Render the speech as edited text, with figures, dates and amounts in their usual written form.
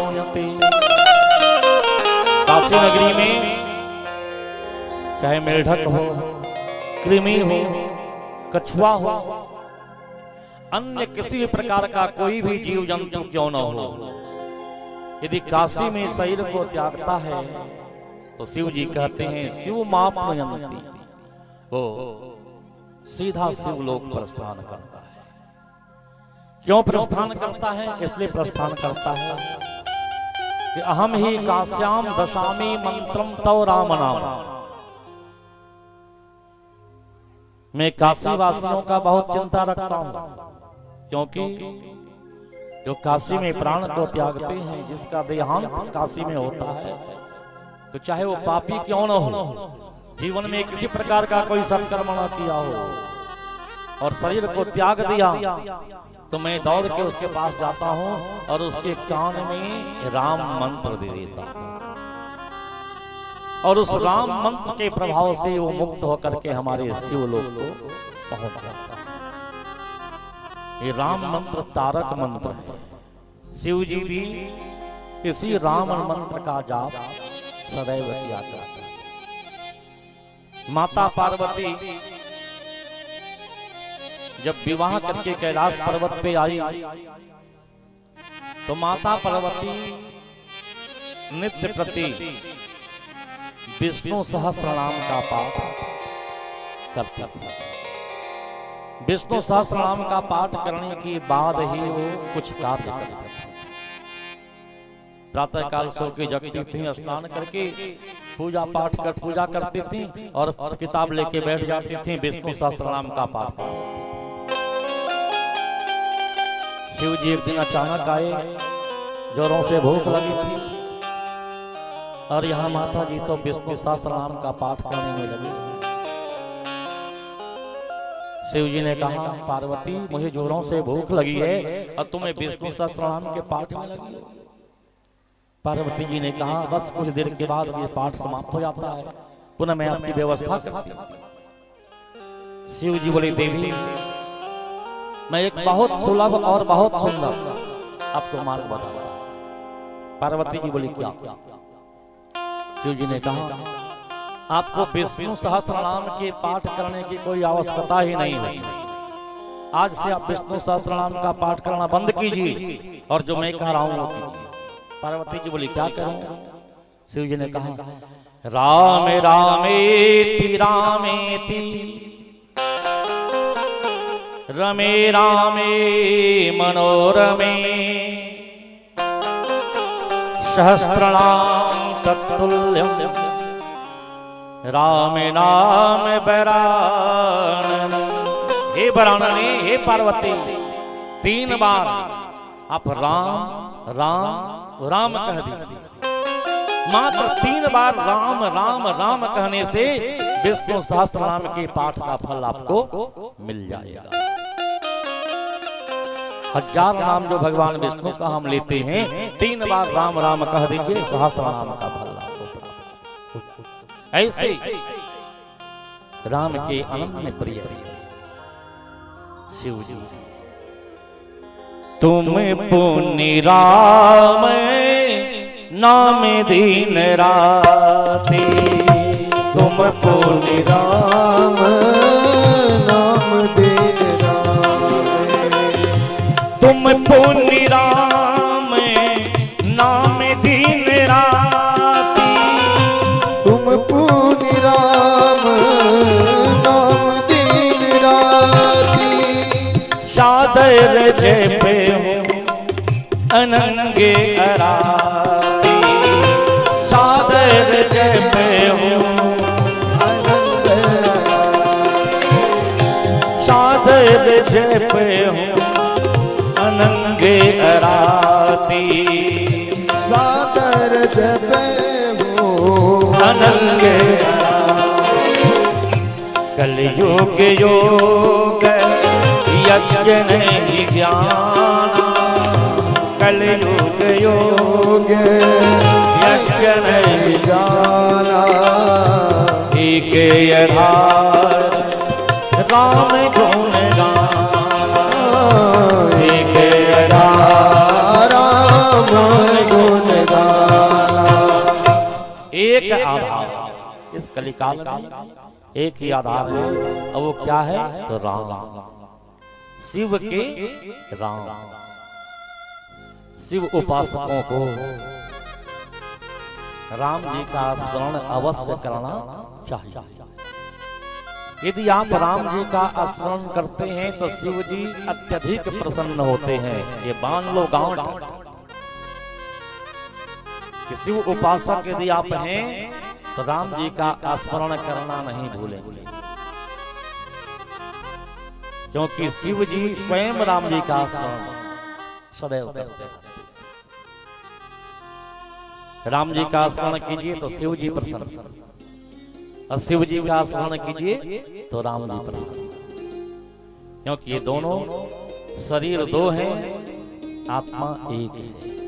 मापयन्ति। काशी नगरी में चाहे मेढक हो, कृमि हो, कछुआ हो, अन्य किसी भी प्रकार का कोई भी जीव जंतु क्यों न हो, यदि काशी में शरीर को त्यागता है तो शिव जी कहते हैं शिव मापयन्ति, वो सीधा शिवलोक प्रस्थान करता है। क्यों प्रस्थान करता है? इसलिए प्रस्थान करता है कि अहम ही काश्याम दशामी मंत्रम तव राम नाम। मैं काशी वासियों का बहुत चिंता रखता हूं, क्योंकि जो काशी में प्राण को त्यागते हैं, जिसका देहांत काशी में होता है, तो चाहे वो पापी क्यों न हो, जीवन में किसी प्रकार का कोई सत्कर्म न किया हो और शरीर को त्याग दिया, तो मैं दौड़ के उसके पास जाता हूं और उसके कान में राम मंत्र दे देता हूं, और उस राम मंत्र के प्रभाव से वो मुक्त होकर के हमारे शिवलोक को पहुंच जाता है। ये राम मंत्र तारक मंत्र है। शिव जी भी इसी राम मंत्र का जाप सदैव किया करते हैं। माता पार्वती जब विवाह करके कैलाश पर्वत पे आई, तो माता पार्वती नित्य प्रति विष्णु सहस्त्रनाम का पाठ करती थी। विष्णु सहस्त्रनाम का पाठ करने के बाद ही वो कुछ कार्य करती थी। प्रातः काल सो के जगती थी, स्नान करके पूजा पाठ कर पूजा करती थी और किताब लेके बैठ जाती थी, विष्णु सहस्त्रनाम का पाठ करती थी। शिव जी एक दिन अचानक आए, जोरों से भूख लगी थी और यहाँ माता जी तो विष्णु सहस्त्रनाम का पाठ करने में लगी। शिव जी ने कहा, पार्वती मुझे जोरों से भूख लगी है और तुम्हें विष्णु सहस्त्रनाम के पाठ में लगी। पार्वती जी ने कहा, बस कुछ देर के बाद ये पाठ समाप्त हो जाता है, पुनः मैं आपकी व्यवस्था करती हूं। शिव जी बोले, देवी मैं एक बहुत सुलभ और बहुत सुंदर आपको मार्ग बताऊंगा। पार्वती जी बोली, क्या? शिव जी ने कहा, आपको विष्णु सहस्त्रनाम के पाठ करने की कोई आवश्यकता ही नहीं है। आज से आप विष्णु सहस्त्रनाम का पाठ करना बंद कीजिए और जो मैं कह रहा हूं वो कीजिए। पार्वती जी बोली, क्या करूं? शिव जी ने कहा, राम रामेति रामेति रमे रामे मनोरमे सहस्त्रनाम तत्तुल्यम राम नाम वरानन। हे वराननी, हे पार्वती, 3 बार आप राम राम राम कह दीजिए। मात्र 3 बार राम राम राम कहने से विष्णु सहस्त्रनाम के पाठ का फल आपको मिल जाएगा। 1000 नाम जो भगवान विष्णु का हम लेते हैं, 3 बार राम राम कह दीजिए, सहस्त्रनाम का फल आपको प्राप्त। ऐसे राम के अनन्य प्रिय शिव जी, तुम पुण्य राम नाम दिन राति, तुम पुण्य राम नाम दिन राति, तुम पुण्य राम नाम दिन राति, तुम पुण्य राम नाम दिन राति, सादर जपे हो अनंगे अराती, सादर जपे हो सादर जपे हो अनंगे अराती, सादर जपे हो अनंगे अराती। कलयुग योग यज्ञ नहीं ज्ञान, कलयुग योग यज्ञ नहीं जाना, एक आधार राम गुण गाना, एक आधार राम गुण दाना। एक आधार इस कलिकाल का एक ही आधार है, और वो क्या है? तो राम, शिव के राम। शिव उपासकों को राम जी का स्मरण अवश्य करना चाहिए। यदि आप राम जी का स्मरण करते हैं तो शिव जी अत्यधिक प्रसन्न होते हैं। ये मान लो गांठ कि शिव उपासक यदि आप हैं तो राम जी का स्मरण करना नहीं भूलेंगे, क्योंकि शिव जी स्वयं राम जी का स्मरण सदैव करते हैं। राम जी का स्मरण कीजिए तो शिव जी प्रसन्न, और शिव जी का स्मरण कीजिए तो राम जी प्रसन्न, क्योंकि ये दोनों शरीर दो हैं, आत्मा एक है।